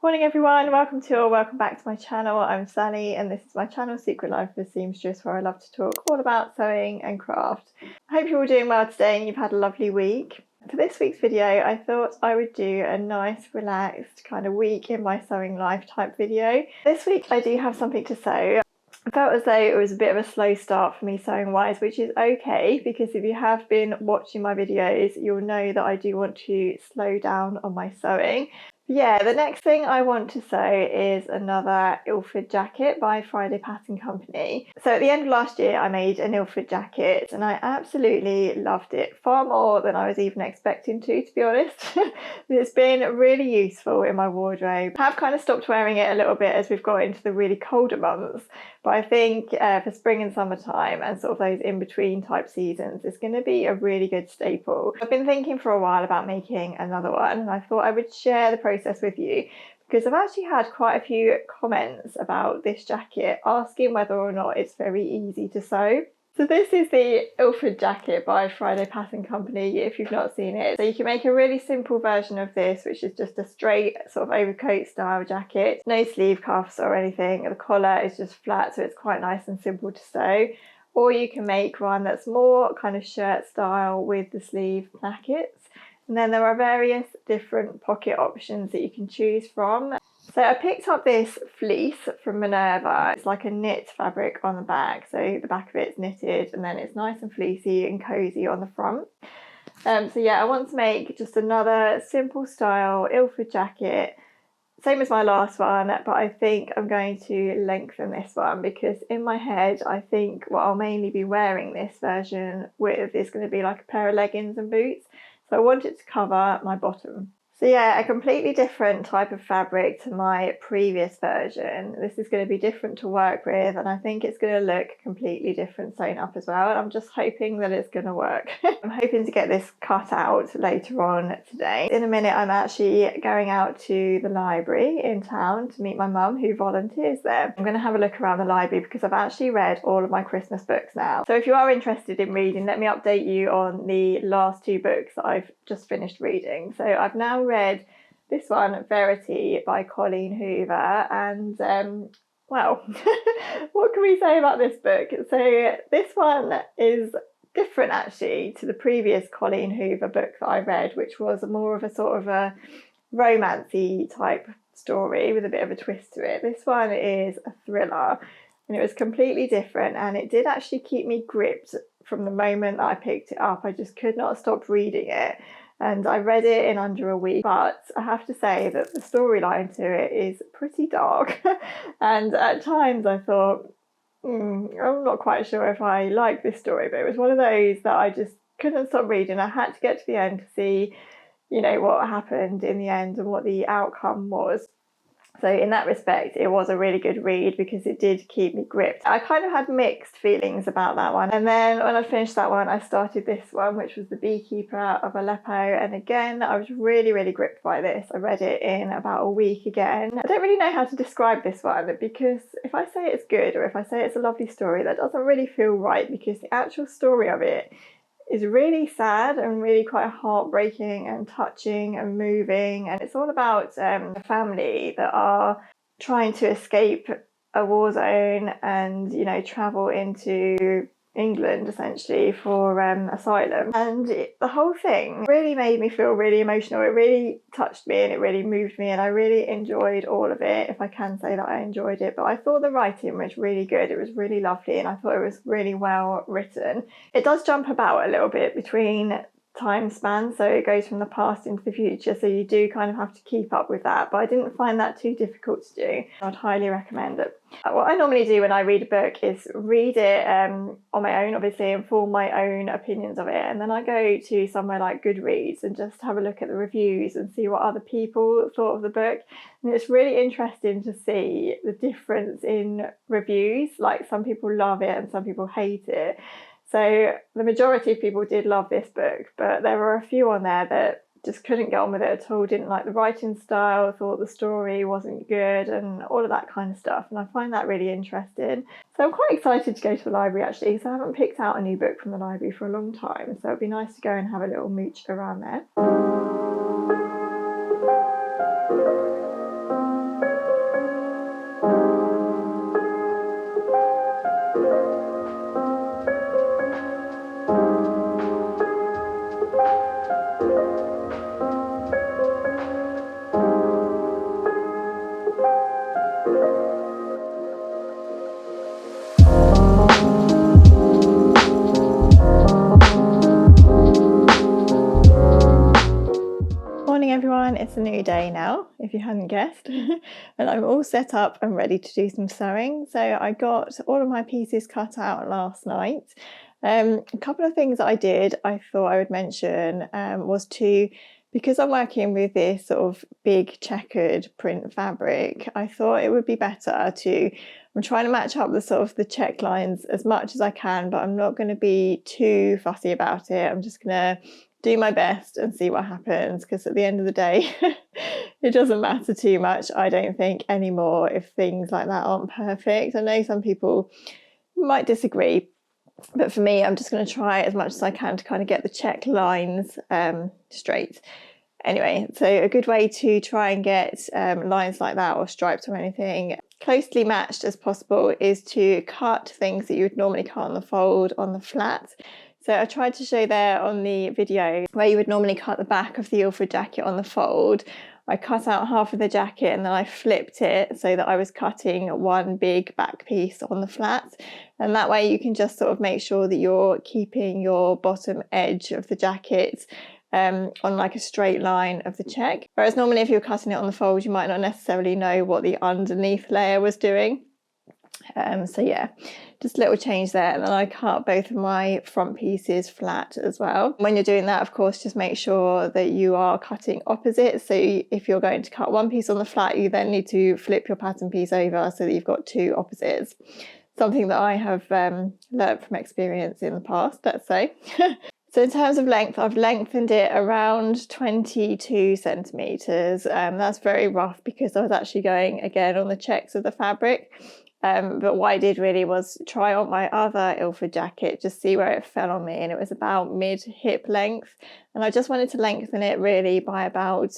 Morning everyone, welcome to or welcome back to my channel. I'm Sally and this is my channel Secret Life of a Seamstress, where I love to talk all about sewing and craft. I hope you're all doing well today and you've had a lovely week. For this week's video I thought I would do a nice relaxed kind of week in my sewing life type video. This week I do have something to sew. I felt as though it was a bit of a slow start for me sewing wise, which is okay because if you have been watching my videos you'll know that I do want to slow down on my sewing. Yeah, the next thing I want to sew is another Ilford jacket by Friday Pattern Company. So at the end of last year I made an Ilford jacket and I absolutely loved it, far more than I was even expecting to be honest. It's been really useful in my wardrobe. I have kind of stopped wearing it a little bit as we've got into the really colder months, but I think for spring and summertime and sort of those in-between type seasons it's going to be a really good staple. I've been thinking for a while about making another one and I thought I would share the process with you because I've actually had quite a few comments about this jacket asking whether or not it's very easy to sew. So this is the Ilford jacket by Friday Pattern Company if you've not seen it. So you can make a really simple version of this, which is just a straight sort of overcoat style jacket. No sleeve cuffs or anything. The collar is just flat, so it's quite nice and simple to sew. Or you can make one that's more kind of shirt style with the sleeve plackets. And then there are various different pocket options that you can choose from. So I picked up this fleece from Minerva. It's like a knit fabric on the back. So the back of it's knitted and then it's nice and fleecy and cozy on the front. So yeah, I want to make just another simple style Ilford jacket. Same as my last one, but I think I'm going to lengthen this one because in my head I think what I'll mainly be wearing this version with is going to be like a pair of leggings and boots. So I want it to cover my bottom. So yeah, a completely different type of fabric to my previous version. This is going to be different to work with and I think it's going to look completely different sewn up as well. And I'm just hoping that it's going to work. I'm hoping to get this cut out later on today. In a minute I'm actually going out to the library in town to meet my mum who volunteers there. I'm going to have a look around the library because I've actually read all of my Christmas books now. So if you are interested in reading, let me update you on the last two books that I've just finished reading. So I've now read this one, Verity by Colleen Hoover, and well, what can we say about this book? So this one is different actually to the previous Colleen Hoover book that I read, which was more of a sort of a romancy type story with a bit of a twist to it. This one is a thriller and it was completely different and it did actually keep me gripped from the moment that I picked it up. I just could not stop reading it. And I read it in under a week, but I have to say that the storyline to it is pretty dark. And at times I thought, I'm not quite sure if I like this story, but it was one of those that I just couldn't stop reading. I had to get to the end to see, you know, what happened in the end and what the outcome was. So in that respect, it was a really good read because it did keep me gripped. I kind of had mixed feelings about that one. And then when I finished that one, I started this one, which was The Beekeeper of Aleppo. And again, I was really, really gripped by this. I read it in about a week again. I don't really know how to describe this one because if I say it's good or if I say it's a lovely story, that doesn't really feel right because the actual story of it is really sad and really quite heartbreaking and touching and moving, and it's all about a family that are trying to escape a war zone and, you know, travel into England essentially for asylum. And the whole thing really made me feel really emotional. It really touched me and it really moved me and I really enjoyed all of it, if I can say that I enjoyed it. But I thought the writing was really good. It was really lovely and I thought it was really well written. It does jump about a little bit between time span, so it goes from the past into the future, so you do kind of have to keep up with that, but I didn't find that too difficult to do. I'd highly recommend it. What I normally do when I read a book is read it on my own, obviously, and form my own opinions of it, and then I go to somewhere like Goodreads and just have a look at the reviews and see what other people thought of the book. And it's really interesting to see the difference in reviews. Like, some people love it and some people hate it. So the majority of people did love this book, but there were a few on there that just couldn't get on with it at all, didn't like the writing style, thought the story wasn't good and all of that kind of stuff. And I find that really interesting. So I'm quite excited to go to the library actually, because I haven't picked out a new book from the library for a long time. So it'd be nice to go and have a little mooch around there. Friday now, if you hadn't guessed, and I'm all set up and ready to do some sewing. So I got all of my pieces cut out last night. A couple of things that I did I thought I would mention was because I'm working with this sort of big checkered print fabric, I thought it would be better I'm trying to match up the check lines as much as I can, but I'm not going to be too fussy about it. I'm just going to do my best and see what happens, because at the end of the day, it doesn't matter too much, I don't think, anymore if things like that aren't perfect. I know some people might disagree, but for me, I'm just going to try as much as I can to kind of get the check lines straight. Anyway, so a good way to try and get lines like that, or stripes or anything, closely matched as possible, is to cut things that you would normally cut on the fold on the flat. So I tried to show there on the video where you would normally cut the back of the Ilford jacket on the fold. I cut out half of the jacket and then I flipped it so that I was cutting one big back piece on the flat. And that way you can just sort of make sure that you're keeping your bottom edge of the jacket on like a straight line of the check. Whereas normally if you're cutting it on the fold, you might not necessarily know what the underneath layer was doing. So yeah, just a little change there. And then I cut both of my front pieces flat as well. When you're doing that, of course, just make sure that you are cutting opposite. So if you're going to cut one piece on the flat, you then need to flip your pattern piece over so that you've got two opposites. Something that I have learned from experience in the past, let's say. So in terms of length, I've lengthened it around 22 centimetres. That's very rough because I was actually going again on the checks of the fabric. But what I did really was try on my other Ilford jacket, just see where it fell on me, and it was about mid-hip length. And I just wanted to lengthen it really by about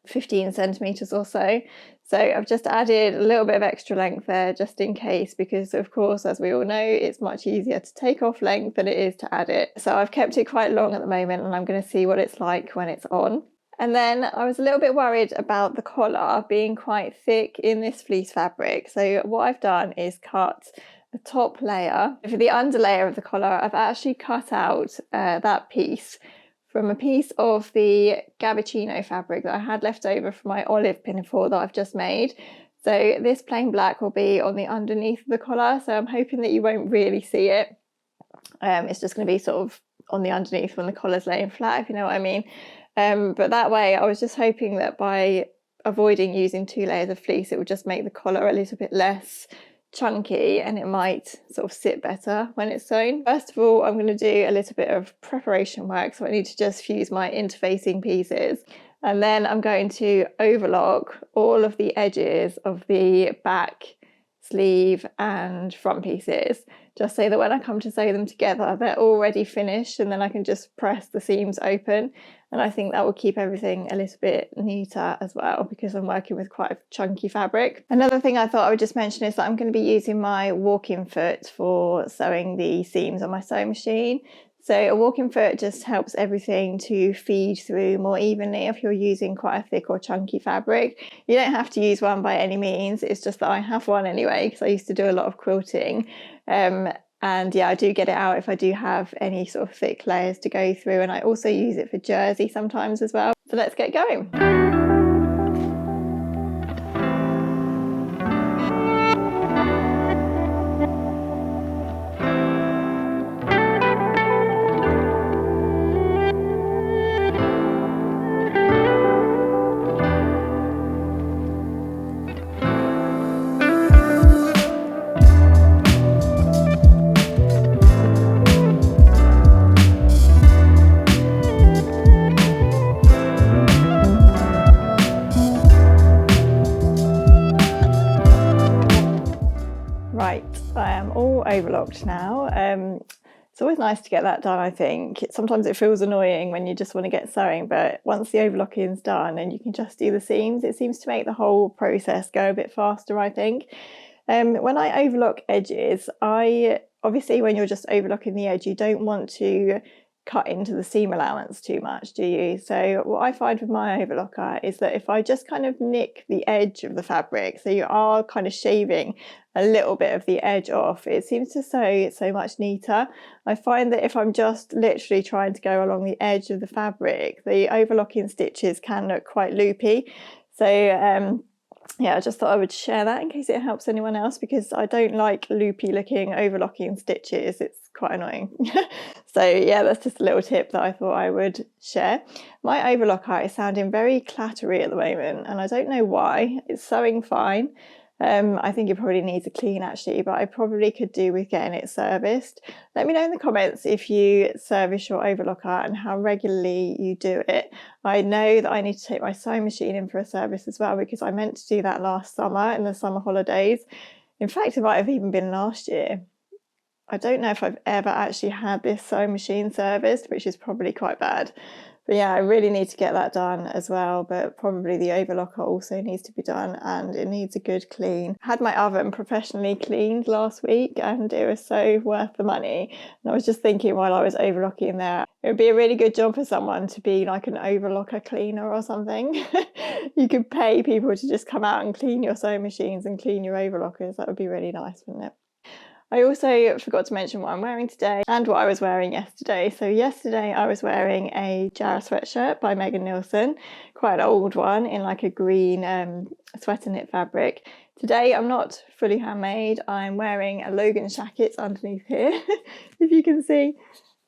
15 centimetres or so. So I've just added a little bit of extra length there just in case, because of course, as we all know, it's much easier to take off length than it is to add it. So I've kept it quite long at the moment, and I'm going to see what it's like when it's on. And then I was a little bit worried about the collar being quite thick in this fleece fabric. So what I've done is cut the top layer. For the under layer of the collar, I've actually cut out that piece from a piece of the Gabbichino fabric that I had left over from my olive pinafore that I've just made. So this plain black will be on the underneath of the collar. So I'm hoping that you won't really see it. It's just going to be sort of on the underneath when the collar's laying flat, if you know what I mean. But that way I was just hoping that by avoiding using two layers of fleece, it would just make the collar a little bit less chunky and it might sort of sit better when it's sewn. First of all, I'm going to do a little bit of preparation work, so I need to just fuse my interfacing pieces, and then I'm going to overlock all of the edges of the back, sleeve and front pieces, just so that when I come to sew them together, they're already finished, and then I can just press the seams open. And I think that will keep everything a little bit neater as well, because I'm working with quite a chunky fabric. Another thing I thought I would just mention is that I'm going to be using my walking foot for sewing the seams on my sewing machine. So a walking foot just helps everything to feed through more evenly if you're using quite a thick or chunky fabric. You don't have to use one by any means, it's just that I have one anyway, because I used to do a lot of quilting. And yeah, I do get it out if I do have any sort of thick layers to go through, and I also use it for jersey sometimes as well. So let's get going. Right, I am all overlocked now. It's always nice to get that done, I think. Sometimes it feels annoying when you just want to get sewing, but once the overlocking's done and you can just do the seams, it seems to make the whole process go a bit faster, I think. When I overlock edges, obviously when you're just overlocking the edge, you don't want to cut into the seam allowance too much, do you? So what I find with my overlocker is that if I just kind of nick the edge of the fabric, so you are kind of shaving a little bit of the edge off, it seems to sew so much neater. I find that if I'm just literally trying to go along the edge of the fabric, the overlocking stitches can look quite loopy. So yeah, I just thought I would share that in case it helps anyone else, because I don't like loopy looking overlocking stitches. It's quite annoying. So yeah, that's just a little tip that I thought I would share. My overlocker is sounding very clattery at the moment, and I don't know why. It's sewing fine. I think it probably needs a clean actually, but I probably could do with getting it serviced. Let me know in the comments if you service your overlocker and how regularly you do it. I know that I need to take my sewing machine in for a service as well, because I meant to do that last summer in the summer holidays. In fact, it might have even been last year. I don't know if I've ever actually had this sewing machine serviced, which is probably quite bad. But yeah, I really need to get that done as well, but probably the overlocker also needs to be done, and it needs a good clean. I had my oven professionally cleaned last week and it was so worth the money. And I was just thinking while I was overlocking there, it would be a really good job for someone to be like an overlocker cleaner or something. You could pay people to just come out and clean your sewing machines and clean your overlockers. That would be really nice, wouldn't it? I also forgot to mention what I'm wearing today and what I was wearing yesterday. So yesterday I was wearing a Jara sweatshirt by Megan Nielsen, quite an old one in like a green sweater knit fabric. Today I'm not fully handmade. I'm wearing a Logan's jacket underneath here, if you can see.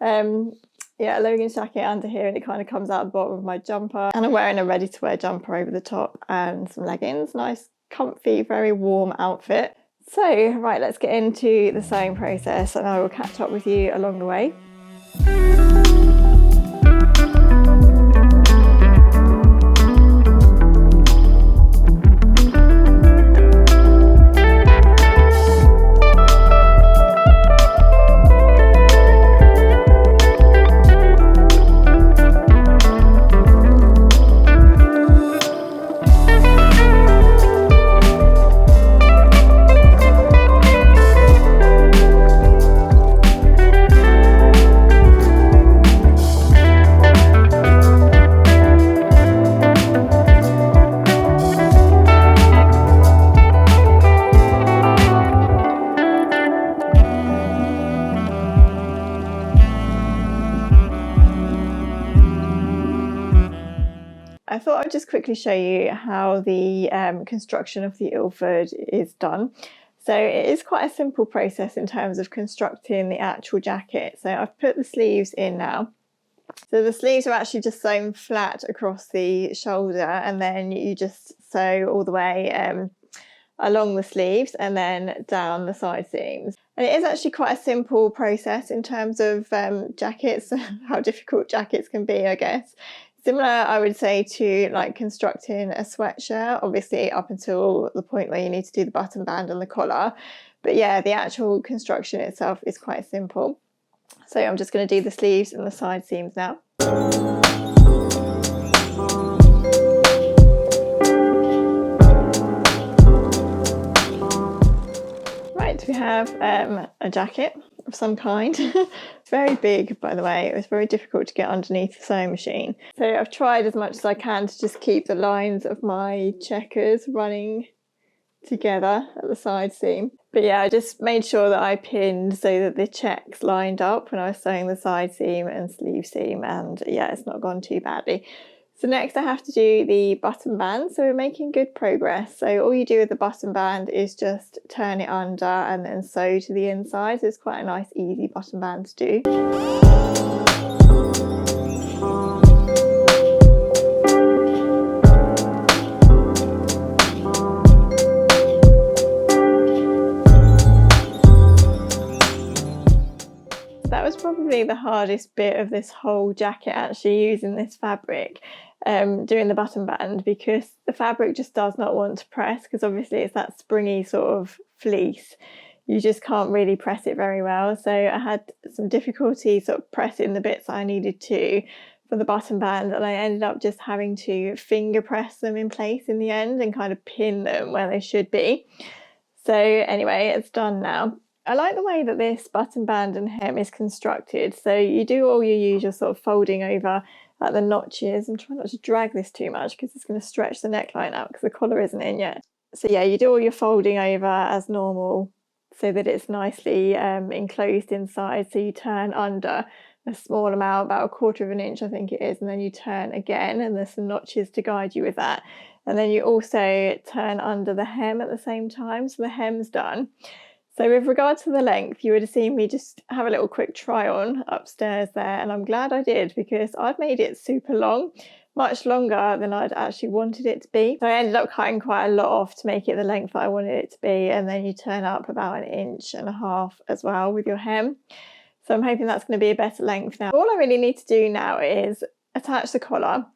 Yeah, a Logan's jacket under here, and it kind of comes out the bottom of my jumper. And I'm wearing a ready-to-wear jumper over the top and some leggings. Nice, comfy, very warm outfit. So, right, let's get into the sewing process and I will catch up with you along the way. I thought I'd just quickly show you how the construction of the Ilford is done. So it is quite a simple process in terms of constructing the actual jacket. So I've put the sleeves in now. So the sleeves are actually just sewn flat across the shoulder, and then you just sew all the way along the sleeves and then down the side seams. And it is actually quite a simple process in terms of jackets, how difficult jackets can be, I guess. Similar, I would say, to like constructing a sweatshirt, obviously up until the point where you need to do the button band and the collar. But yeah, the actual construction itself is quite simple. So I'm just going to do the sleeves and the side seams now. Right, we have a jacket of some kind. It's very big, by the way. It was very difficult to get underneath the sewing machine. So I've tried as much as I can to just keep the lines of my checkers running together at the side seam. But yeah, I just made sure that I pinned so that the checks lined up when I was sewing the side seam and sleeve seam, and yeah, it's not gone too badly. So next I have to do the button band. So we're making good progress. So all you do with the button band is just turn it under and then sew to the inside. So it's quite a nice easy button band to do. That was probably the hardest bit of this whole jacket, actually, using this fabric, doing the button band, because the fabric just does not want to press, because obviously it's that springy sort of fleece. You just can't really press it very well. So I had some difficulty sort of pressing the bits I needed to for the button band, and I ended up just having to finger press them in place in the end and kind of pin them where they should be. So anyway, it's done now. I like the way that this button band and hem is constructed. So you do all your usual sort of folding over at the notches, and try not to drag this too much because it's going to stretch the neckline out because the collar isn't in yet. So yeah, you do all your folding over as normal so that it's nicely enclosed inside. So you turn under a small amount, about 1/4 of an inch I think it is, and then you turn again, and there's some notches to guide you with that. And then you also turn under the hem at the same time, so the hem's done. So with regard to the length, you would have seen me just have a little quick try on upstairs there, and I'm glad I did because I've made it super long, much longer than I'd actually wanted it to be. So I ended up cutting quite a lot off to make it the length that I wanted it to be, and then you turn up about 1.5 inches as well with your hem. So I'm hoping that's going to be a better length now. All I really need to do now is attach the collar,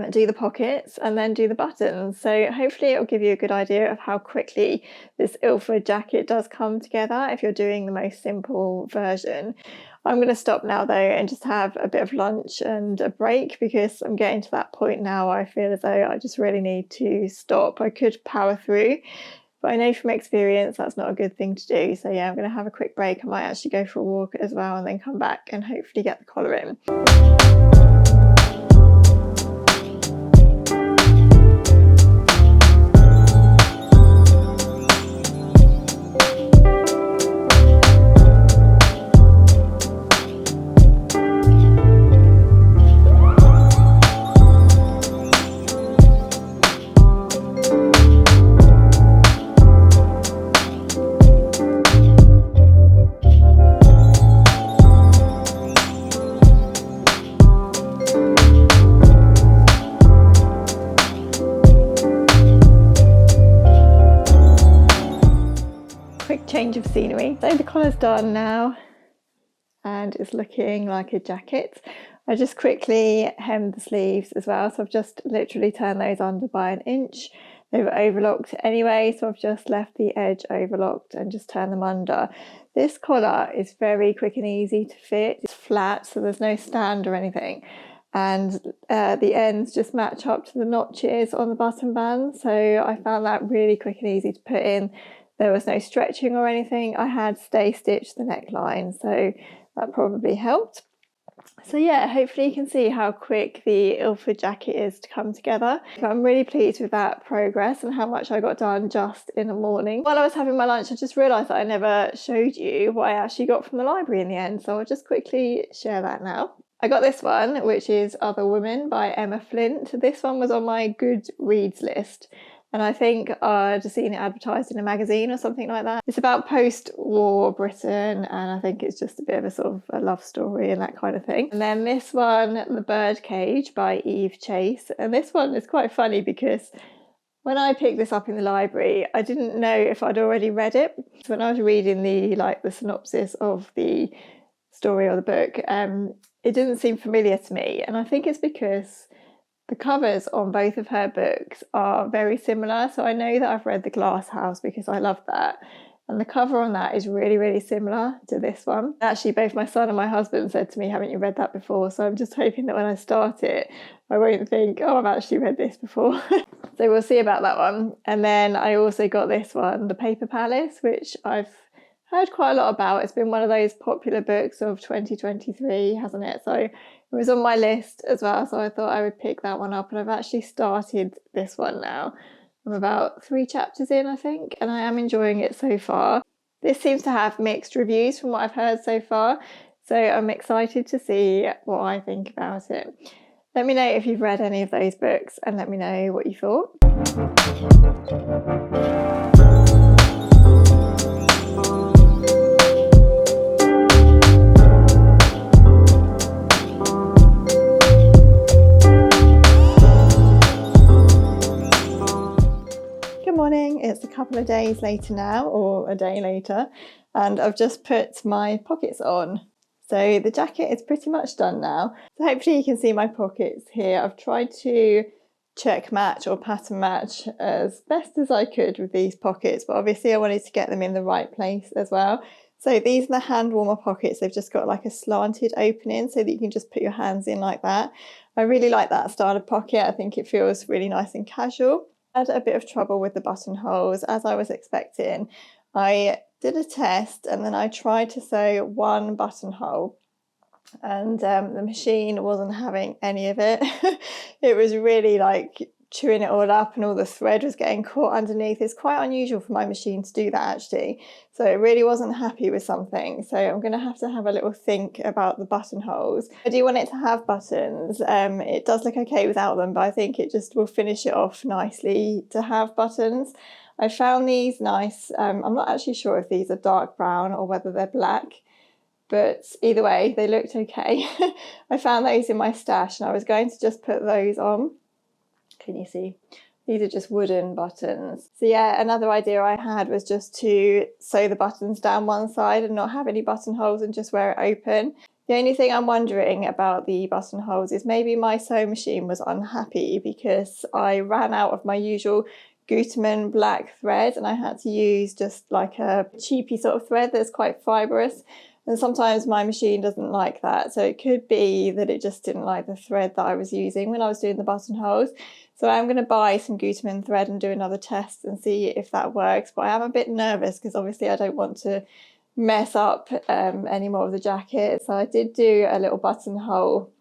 do the pockets, and then do the buttons. So hopefully it'll give you a good idea of how quickly this Ilford jacket does come together if you're doing the most simple version. I'm going to stop now though and just have a bit of lunch and a break because I'm getting to that point now where I feel as though I just really need to stop. I could power through, but I know from experience that's not a good thing to do. So yeah, I'm going to have a quick break. I might actually go for a walk as well and then come back and hopefully get the collar in. Quick change of scenery. So the collar's done now and it's looking like a jacket. I just quickly hemmed the sleeves as well, so I've just literally turned those under by 1 inch. They were overlocked anyway, so I've just left the edge overlocked and just turned them under. This collar is very quick and easy to fit. It's flat, so there's no stand or anything, and the ends just match up to the notches on the button band, so I found that really quick and easy to put in. There was no stretching or anything. I had stay stitched the neckline, so that probably helped. So yeah, hopefully you can see how quick the Ilford jacket is to come together. I'm really pleased with that progress and how much I got done just in the morning. While I was having my lunch, I just realised that I never showed you what I actually got from the library in the end, so I'll just quickly share that now. I got this one, which is Other Women by Emma Flint. This one was on my Goodreads list, and I think I'd seen it advertised in a magazine or something like that. It's about post-war Britain, and I think it's just a bit of a sort of a love story and that kind of thing. And then this one, The Birdcage by Eve Chase, and this one is quite funny because when I picked this up in the library, I didn't know if I'd already read it. So when I was reading the synopsis of the story or the book, it didn't seem familiar to me, and I think it's because the covers on both of her books are very similar. So I know that I've read The Glass House because I love that, and the cover on that is really, really similar to this one. Actually, both my son and my husband said to me, haven't you read that before? So I'm just hoping that when I start it, I won't think, oh, I've actually read this before. So we'll see about that one. And then I also got this one, The Paper Palace, which I've heard quite a lot about. It's been one of those popular books of 2023, hasn't it? So it was on my list as well, so I thought I would pick that one up, and I've actually started this one now. I'm about 3 chapters in, I think, and I am enjoying it so far. This seems to have mixed reviews from what I've heard so far, so I'm excited to see what I think about it. Let me know if you've read any of those books and let me know what you thought. It's a couple of days later now, or a day later, and I've just put my pockets on. So the jacket is pretty much done now. So hopefully you can see my pockets here. I've tried to check match or pattern match as best as I could with these pockets, but obviously I wanted to get them in the right place as well. So these are the hand warmer pockets. They've just got like a slanted opening so that you can just put your hands in like that. I really like that style of pocket. I think it feels really nice and casual. I had a bit of trouble with the buttonholes, as I was expecting. I did a test and then I tried to sew one buttonhole, and the machine wasn't having any of it. It was really like chewing it all up and all the thread was getting caught underneath. It's quite unusual for my machine to do that actually. So it really wasn't happy with something. So I'm going to have a little think about the buttonholes. I do want it to have buttons. It does look okay without them, but I think it just will finish it off nicely to have buttons. I found these nice. I'm not actually sure if these are dark brown or whether they're black. But either way, they looked okay. I found those in my stash and I was going to just put those on. Can you see? These are just wooden buttons. So yeah, another idea I had was just to sew the buttons down one side and not have any buttonholes and just wear it open. The only thing I'm wondering about the buttonholes is maybe my sewing machine was unhappy because I ran out of my usual Gutermann black thread and I had to use just like a cheapy sort of thread that's quite fibrous. And sometimes my machine doesn't like that. So it could be that it just didn't like the thread that I was using when I was doing the buttonholes. So I'm going to buy some Gutermann thread and do another test and see if that works. But I am a bit nervous because obviously I don't want to mess up any more of the jacket. So I did do a little buttonhole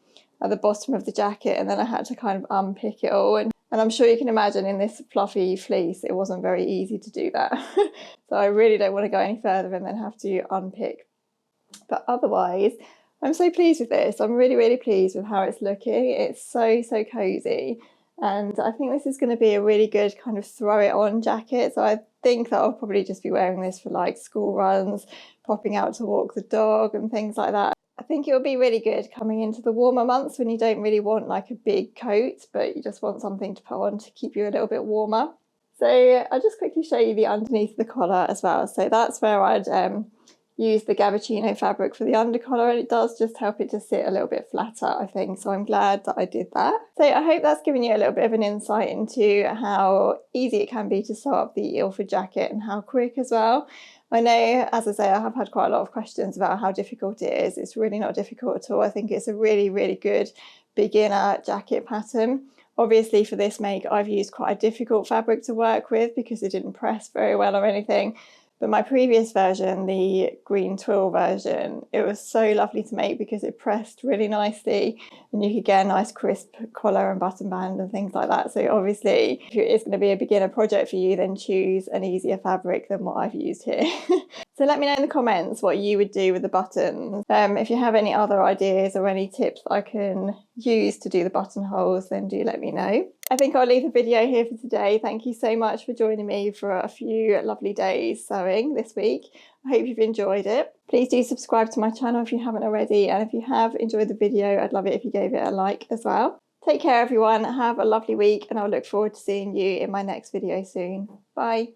at the bottom of the jacket and then I had to kind of unpick it all. And I'm sure you can imagine in this fluffy fleece, it wasn't very easy to do that. So I really don't want to go any further and then have to unpick. But otherwise, I'm so pleased with this. I'm really, really pleased with how it's looking. It's so, so cozy. And I think this is going to be a really good kind of throw it on jacket. So I think that I'll probably just be wearing this for like school runs, popping out to walk the dog and things like that. I think it'll be really good coming into the warmer months when you don't really want like a big coat, but you just want something to put on to keep you a little bit warmer. So I'll just quickly show you the underneath of the collar as well. So that's where I'd use the Gabardino fabric for the undercollar, and it does just help it to sit a little bit flatter, I think. So I'm glad that I did that. So I hope that's given you a little bit of an insight into how easy it can be to sew up the Ilford jacket and how quick as well. I know, as I say, I have had quite a lot of questions about how difficult it is. It's really not difficult at all. I think it's a really, really good beginner jacket pattern. Obviously for this make, I've used quite a difficult fabric to work with because it didn't press very well or anything. But my previous version, the green twill version, it was so lovely to make because it pressed really nicely and you could get a nice crisp collar and button band and things like that. So obviously, if it's going to be a beginner project for you, then choose an easier fabric than what I've used here. So let me know in the comments what you would do with the buttons. If you have any other ideas or any tips I can use to do the buttonholes, then do let me know. I think I'll leave the video here for today. Thank you so much for joining me for a few lovely days sewing this week. I hope you've enjoyed it. Please do subscribe to my channel if you haven't already. And if you have enjoyed the video, I'd love it if you gave it a like as well. Take care everyone, have a lovely week, and I'll look forward to seeing you in my next video soon. Bye.